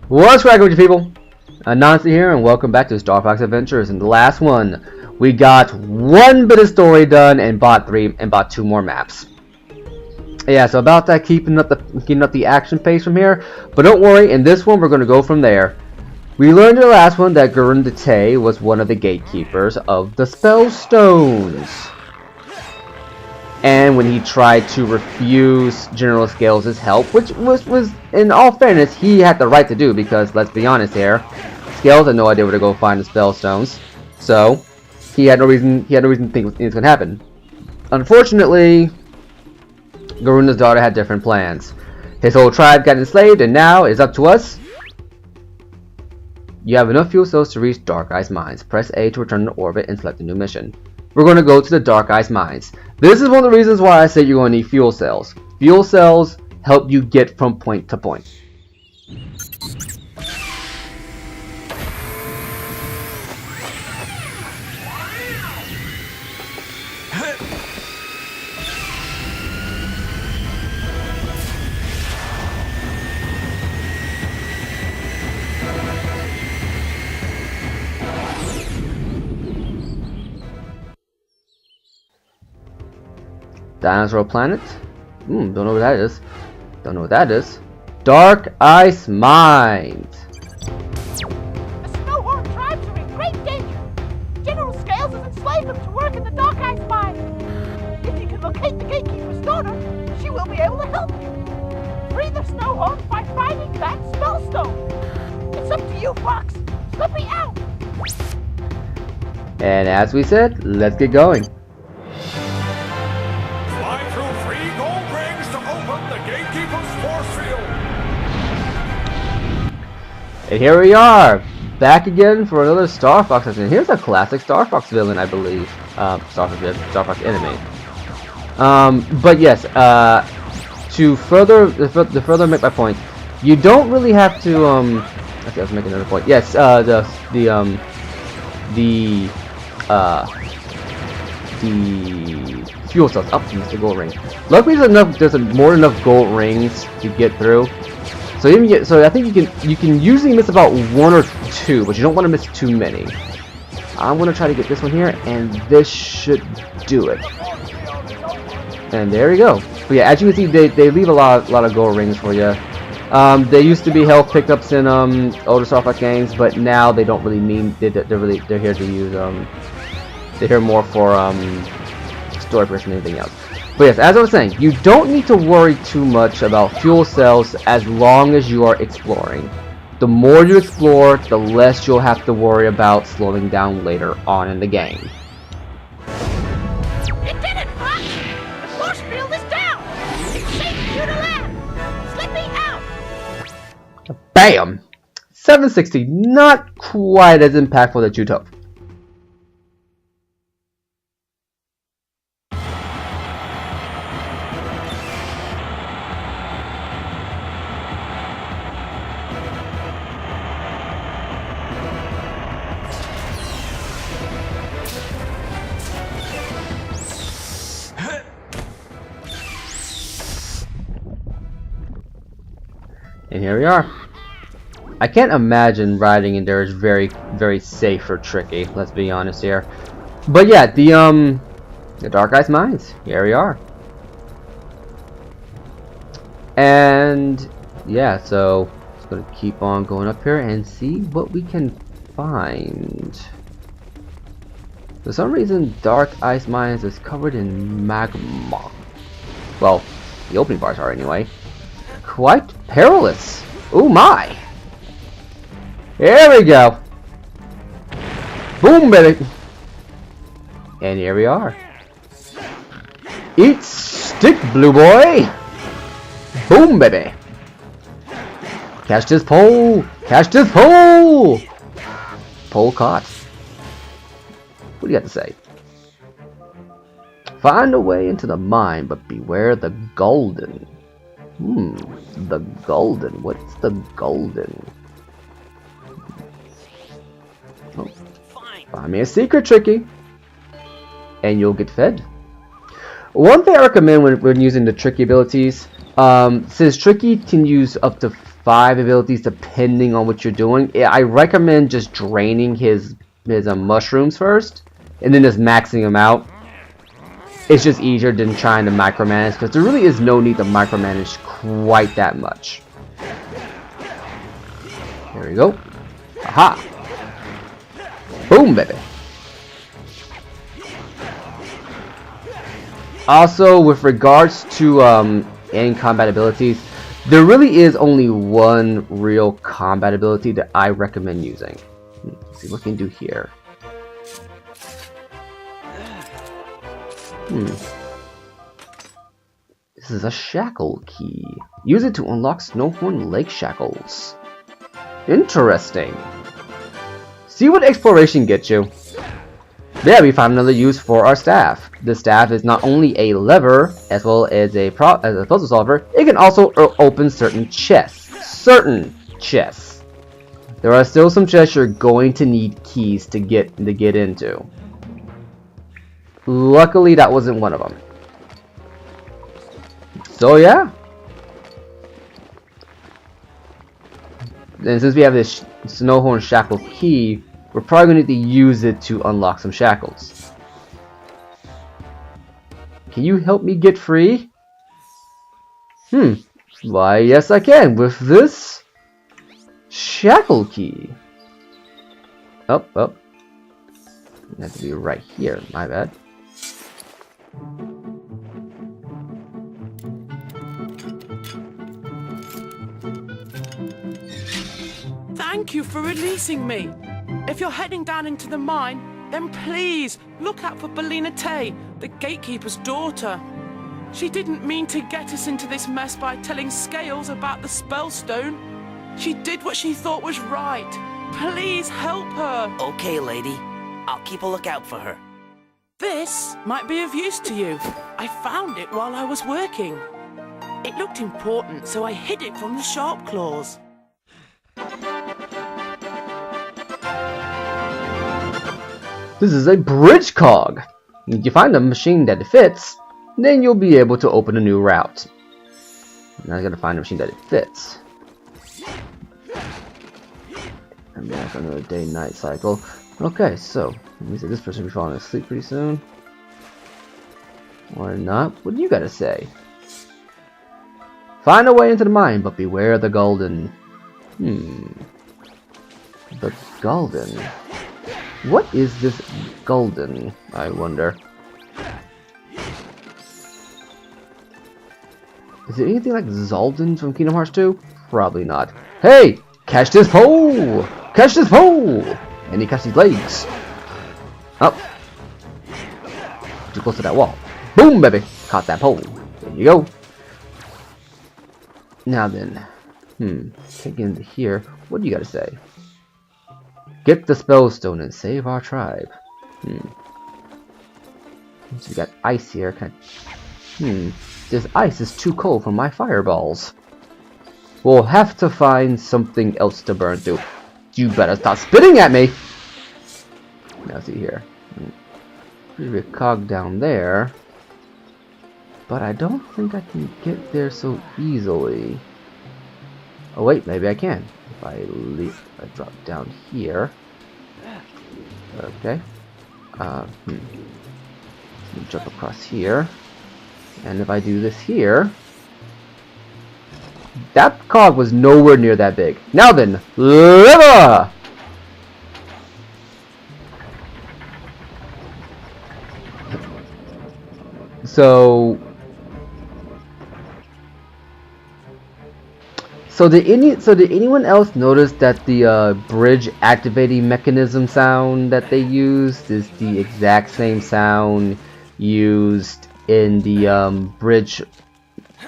What's cracking with you people? Nancy here, and welcome back to Star Fox Adventures. In the last one, we got one bit of story done and bought two more maps. Yeah, so about that, keeping up the action pace from here. But don't worry, in this one we're going to go from there. We learned in the last one that Gurren Datei was one of the gatekeepers of the Spell Stones. And when he tried to refuse General Scales' help, which was in all fairness, he had the right to do, because let's be honest here, Scales had no idea where to go find the Spell Stones, so he had no reason to think it was going to happen. Unfortunately, Garuna's daughter had different plans. His whole tribe got enslaved, and now it's up to us. You have enough fuel cells to reach Dark Eye's mines. Press A to return to orbit and select a new mission. We're going to go to the Dark Eye's mines. This is one of the reasons why I say you're going to need fuel cells. Fuel cells help you get from point to point. Dinosaur Planet? Don't know what that is. Don't know what that is. Dark Ice Mines. The Snowhorn tribes are in great danger. General Scales has enslaved them to work in the Dark Ice Mine. If you can locate the Gatekeeper's daughter, she will be able to help you. Free the Snowhorn by finding that Spellstone. It's up to you, Fox. Let me out. And as we said, let's get going. And here we are, back again for another Star Fox mission. Here's a classic Star Fox villain, I believe. Star Fox enemy. But yes, to further make my point, you don't really have to. Okay, let's make another point. Yes, the fuel cells up to the gold ring. Luckily, there's more than enough gold rings to get through. So I think you can usually miss about one or two, but you don't want to miss too many. I'm gonna try to get this one here, and this should do it. And there we go. But yeah, as you can see, they leave a lot of gold rings for you. They used to be health pickups in older Star Fox games, but now they don't really mean they're here to use they're here more for story person than anything else. But yes, as I was saying, you don't need to worry too much about fuel cells as long as you are exploring. The more you explore, the less you'll have to worry about slowing down later on in the game. You did it, Fox! The force field is down! It's safe for you to land! Slip me out! Bam! 760, not quite as impactful as you'd hope. And here we are. I can't imagine riding in there is very, very safe or tricky. Let's be honest here. But yeah, the Dark Ice Mines. Here we are. And yeah, so just gonna keep on going up here and see what we can find. For some reason, Dark Ice Mines is covered in magma. Well, the opening parts are anyway. Quite perilous. Oh my! Here we go. Boom, baby. And here we are. Eat stick, blue boy. Boom, baby. Catch this pole. Catch this pole. Pole caught. What do you have to say? Find a way into the mine, but beware the golden. The golden. What's the golden? Oh. Find me a secret, Tricky, and you'll get fed. One thing I recommend when using the Tricky abilities, since Tricky can use up to 5 abilities depending on what you're doing. I recommend just draining his mushrooms first, and then just maxing them out. It's just easier than trying to micromanage, because there really is no need to micromanage quite that much. There we go. Aha! Boom, baby! Also, with regards to adding combat abilities, there really is only one real combat ability that I recommend using. Let's see what we can do here. This is a shackle key. Use it to unlock Snowhorn Lake shackles. Interesting. See what exploration gets you. There we found another use for our staff. The staff is not only a lever as well as a puzzle solver, it can also open certain chests. There are still some chests you're going to need keys to get into. Luckily, that wasn't one of them. So yeah. And since we have this Snowhorn Shackle key, we're probably going to need to use it to unlock some shackles. Can you help me get free? Why, yes I can, with this shackle key. Up. It has to be right here, my bad. Thank you for releasing me. If you're heading down into the mine, then please look out for Bellina Tay, the gatekeeper's daughter. She didn't mean to get us into this mess by telling Scales about the Spellstone. She did what she thought was right. Please help her. Okay, lady. I'll keep a lookout for her. This might be of use to you. I found it while I was working. It looked important, so I hid it from the Sharp Claws. This is a bridge cog. If you find a machine that it fits, then you'll be able to open a new route. Now I gotta find a machine that it fits. And back on another day-night cycle. Okay, so let me say this person will be falling asleep pretty soon. Or not. What do you gotta say? Find a way into the mine, but beware the golden. The golden. What is this golden, I wonder? Is it anything like Zaldin from Kingdom Hearts 2? Probably not. Hey! Catch this pole! Catch this pole! And he catch these legs. Up. Too close to that wall. Boom, baby! Caught that pole. There you go. Now then. Take into here. What do you gotta say? Get the Spellstone and save our tribe. So we got ice here. This ice is too cold for my fireballs. We'll have to find something else to burn through. You better stop spitting at me! Now see here. There's a cog down there. But I don't think I can get there so easily. Oh wait, maybe I can. If I drop down here. Okay. Let me jump across here. And if I do this here, that cog was nowhere near that big. Now then, lever! So did anyone else notice that the bridge activating mechanism sound that they used is the exact same sound used in the bridge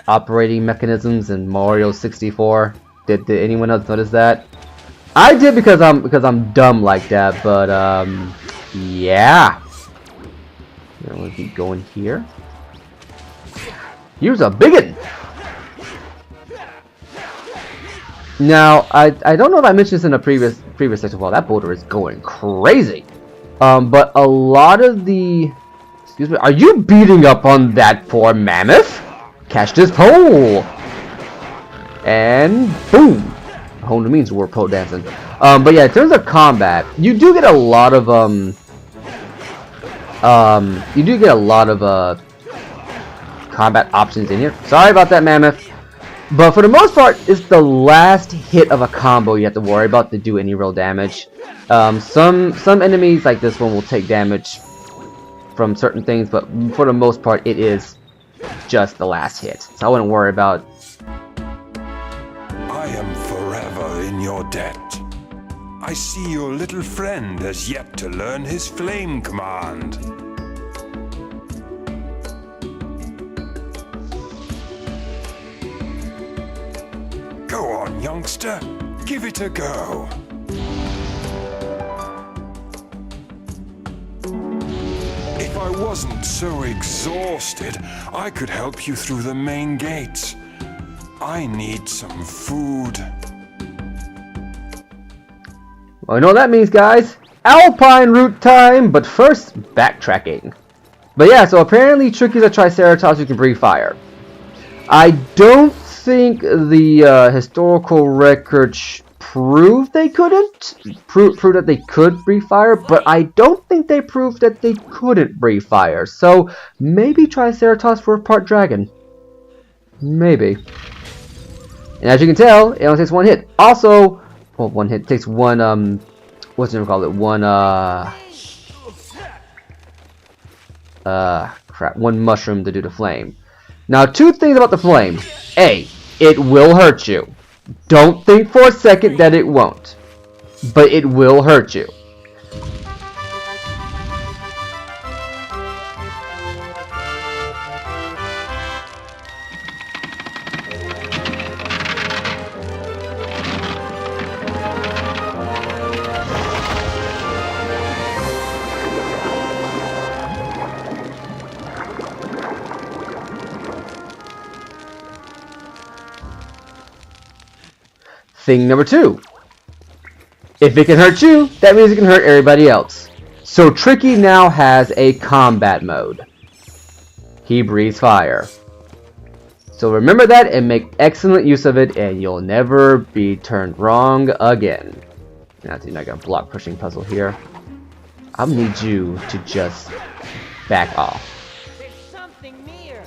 operating mechanisms in Mario 64? Did anyone else notice that? I did because I'm dumb like that, but yeah. I'm gonna keep going here. Here's a biggin! Now, I don't know if I mentioned this in a previous section. Well, that boulder is going crazy. But a lot of the... Excuse me, are you beating up on that poor mammoth? Catch this pole! And boom! Whole new means we're pole dancing. But yeah, in terms of combat, you do get a lot of combat options in here. Sorry about that, Mammoth. But for the most part, it's the last hit of a combo you have to worry about to do any real damage. Some enemies like this one will take damage from certain things, but for the most part, it is just the last hit. So I wouldn't worry about. I am forever in your debt. I see your little friend has yet to learn his flame command. Go on, youngster. Give it a go. If I wasn't so exhausted, I could help you through the main gates. I need some food. Well, you know what that means, guys? Alpine route time, but first, backtracking. But yeah, so apparently Tricky's a Triceratops who can breathe fire. I don't think the historical records proved they couldn't. Prove that they could breathe fire, but I don't think they proved that they couldn't breathe fire. So maybe Triceratops were part dragon. Maybe. And as you can tell, it only takes one hit. Also, well, one hit takes one, what's it called? One, crap, one mushroom to do the flame. Now, two things about the flame. A, it will hurt you. Don't think for a second that it won't. But it will hurt you. Thing number two. If it can hurt you, that means it can hurt everybody else. So Tricky now has a combat mode. He breathes fire. So remember that and make excellent use of it, and you'll never be turned wrong again. Now, you're not gonna block pushing puzzle here. I'll need you to just back off. There's something near.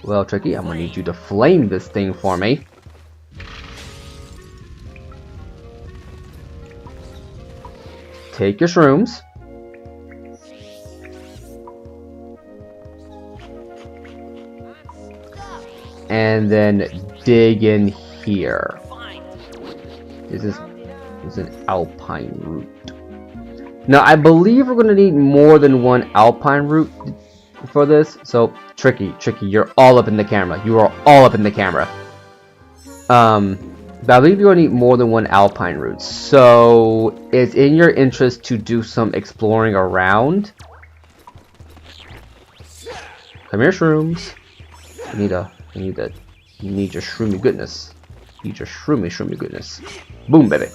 Well, Tricky, I'm gonna need you to flame this thing for me. Take your shrooms. And then dig in here. This is an alpine root. Now, I believe we're going to need more than one alpine root for this. So, Tricky, you're all up in the camera. You are all up in the camera. But I believe you're going to need more than one alpine route. So it's in your interest to do some exploring around. Come here, shrooms. You need your shroomy goodness. You need your shroomy goodness. Boom, baby.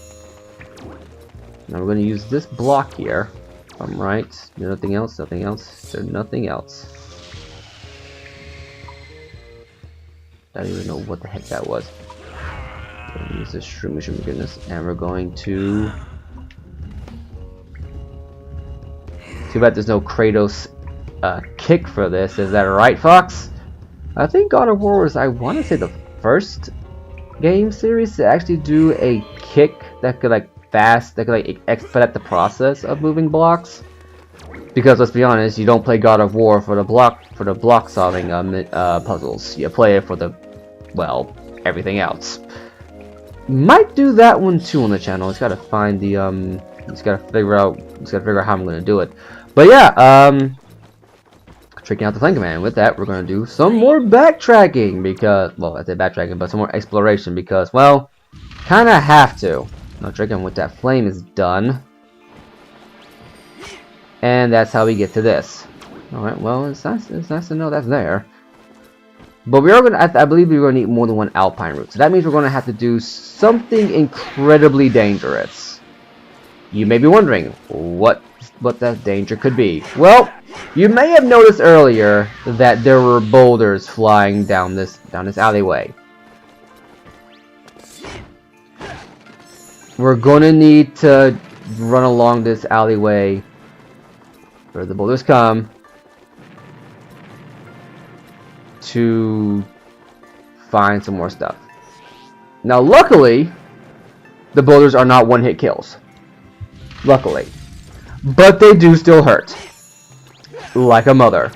Now we're going to use this block here. If I'm right. Nothing else. There's nothing else. I don't even know what the heck that was. Use this shroomy goodness, and we're going to. Too bad there's no Kratos kick for this. Is that right, Fox? I think God of War was, I want to say, the first game series to actually do a kick that could expedite the process of moving blocks. Because let's be honest, you don't play God of War for the block solving puzzles. You play it for the, well, everything else. Might do that one too on the channel. It's gotta find the it's gotta figure out how I'm gonna do it. But yeah, tricking out the flame command. With that, we're gonna do some more backtracking because, well, I say backtracking, but some more exploration because, well, kinda have to. No tricking with that flame is done. And that's how we get to this. Alright, well, it's nice to know that's there. But we are going to, I believe we're going to need more than one alpine route. So that means we're going to have to do something incredibly dangerous. You may be wondering what that danger could be. Well, you may have noticed earlier that there were boulders flying down this alleyway. we're gonna need to run along this alleyway where the boulders come to find some more stuff. Now, luckily, the boulders are not one-hit kills. Luckily. But they do still hurt. Like a mother.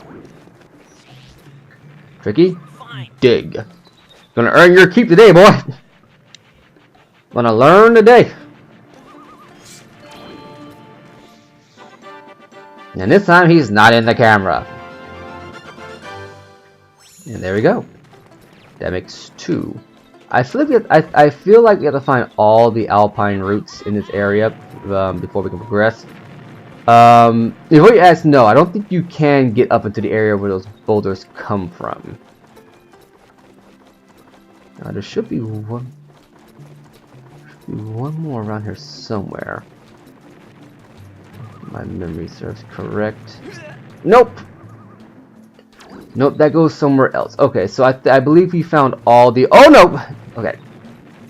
Tricky? Dig. Gonna earn your keep today, boy. Gonna learn today. And this time he's not in the camera. And there we go. That makes 2. I feel like we have to find all the alpine routes in this area before we can progress. Before you ask, no, I don't think you can get up into the area where those boulders come from. Now, there should be one more around here somewhere. My memory serves correct. Nope. Nope, that goes somewhere else. Okay, so I believe we found all the... Oh, no! Okay.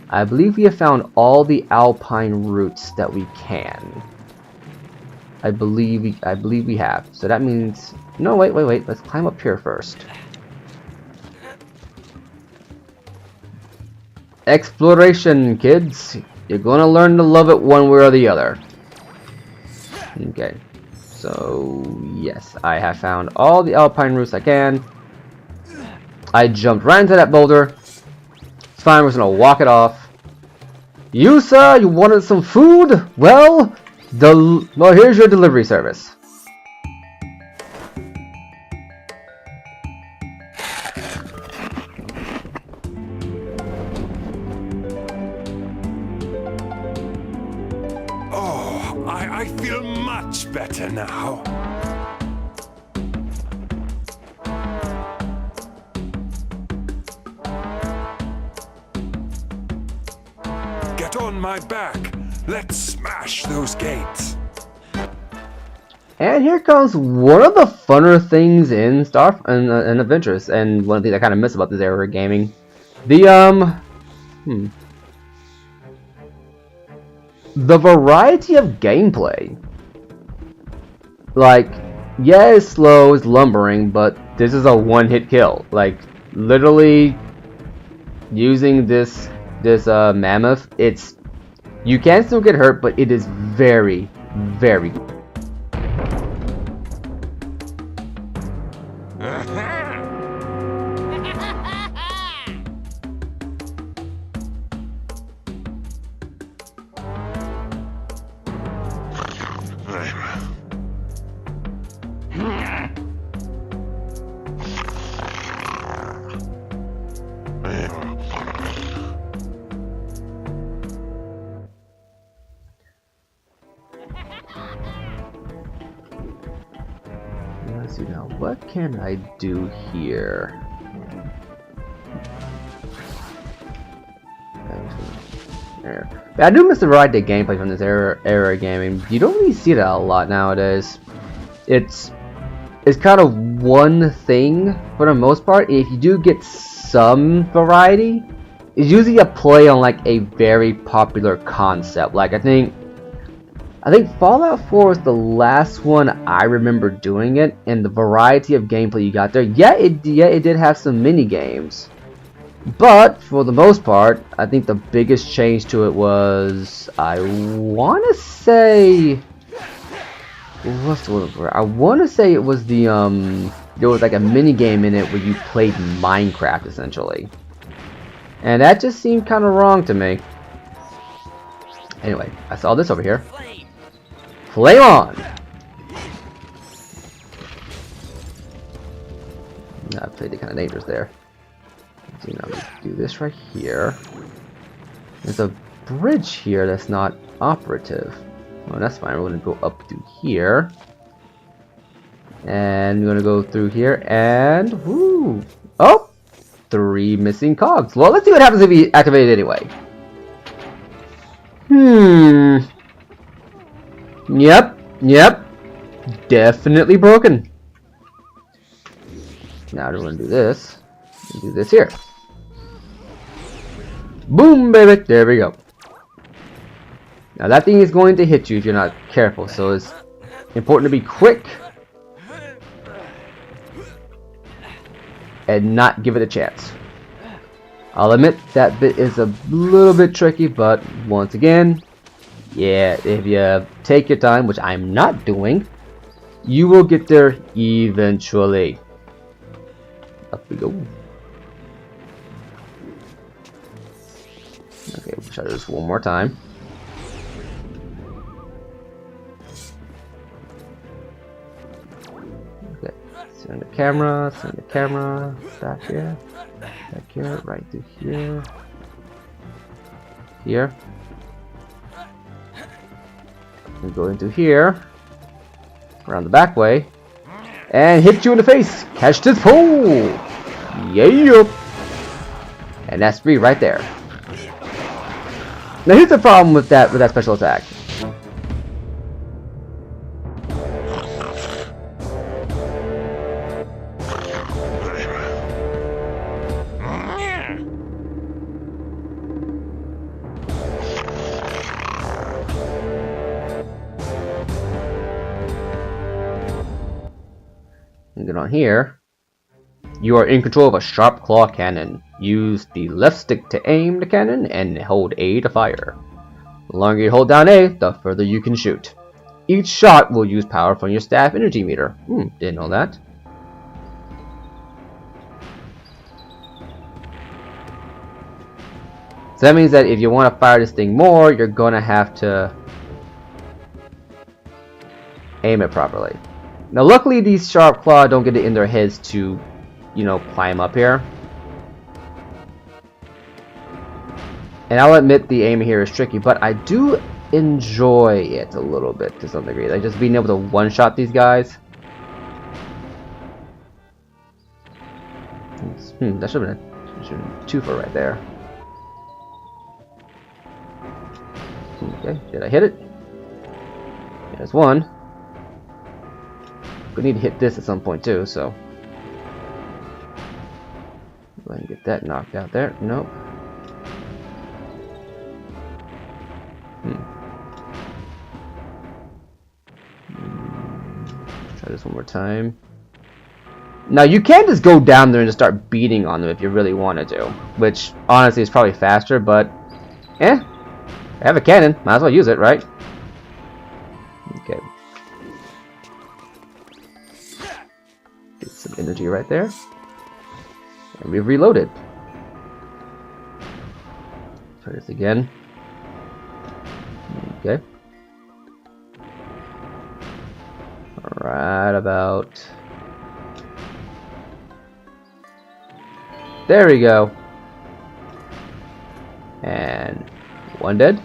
I believe we have found all the alpine routes that we can. I believe we have. So that means... No, wait. Let's climb up here first. Exploration, kids. You're gonna learn to love it one way or the other. Okay. So, yes, I have found all the alpine routes I can. I jumped right into that boulder. It's fine, we're just gonna walk it off. You, sir, you wanted some food? Well, here's your delivery service. Oh, I feel much better now. Get on my back. Let's smash those gates. And here comes one of the funner things in in Adventures, and one of the things I kind of miss about this era of gaming. The variety of gameplay. Like, yeah, it's slow, it's lumbering, but this is a one-hit kill. Like, literally using this mammoth, you can still get hurt, but it is very, very good. Let's see now, what can I do here? There. I do miss the variety of gameplay from this era of gaming. You don't really see that a lot nowadays. It's kind of one thing for the most part. If you do get some variety, it's usually a play on like a very popular concept. Like I think Fallout 4 was the last one I remember doing it, and the variety of gameplay you got there. Yeah, it did have some mini games, but for the most part, I think the biggest change to it was I want to say what's the word for it? I want to say it was the there was like a mini game in it where you played Minecraft essentially, and that just seemed kind of wrong to me. Anyway, I saw this over here. Flame on! I played it kind of dangerous there. So now let's do this right here. There's a bridge here that's not operative. Oh, that's fine. We're going to go up through here. And we're going to go through here and... Woo! Oh! 3 missing cogs. Well, let's see what happens if we activate it anyway. Yep. Definitely broken. Now we're gonna do this. Do this here. Boom, baby. There we go. Now that thing is going to hit you if you're not careful, so it's important to be quick and not give it a chance. I'll admit that bit is a little bit tricky, but once again, yeah, if you take your time, which I'm not doing, you will get there eventually. Up we go. Okay, we'll try this one more time. Okay, turn the camera, back here, right through here, here. We go into here, around the back way, and hit you in the face. Catch this pole! Yeah! And that's 3 right there. Now here's the problem with that special attack. Get on here. You are in control of a sharp claw cannon. Use the left stick to aim the cannon and hold A to fire. The longer you hold down A, the further you can shoot. Each shot will use power from your staff energy meter. Didn't know that. So that means that if you want to fire this thing more, you're gonna have to aim it properly. Now luckily these sharp claw don't get it in their heads to, you know, climb up here. And I'll admit the aim here is tricky, but I do enjoy it a little bit to some degree. Like just being able to one-shot these guys. That should have been a 2 for right there. Okay, did I hit it? There's 1. We need to hit this at some point too, so go ahead and get that knocked out there. Nope. Try this one more time. Now you can just go down there and just start beating on them if you really wanted to, which honestly is probably faster, but I have a cannon, might as well use it, right? Okay. Get some energy right there. And we've reloaded. Try this again. Okay. Right about. There we go. And 1 dead.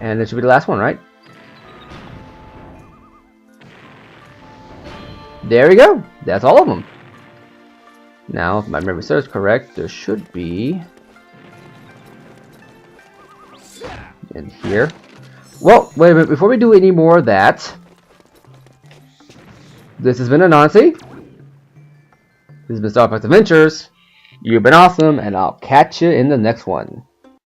And this should be the last one, right? There we go. That's all of them. Now, if my memory serves correct, there should be in here. Well, wait a minute. Before we do any more of that, this has been Anansi. This has been Star Fox Adventures. You've been awesome, and I'll catch you in the next one.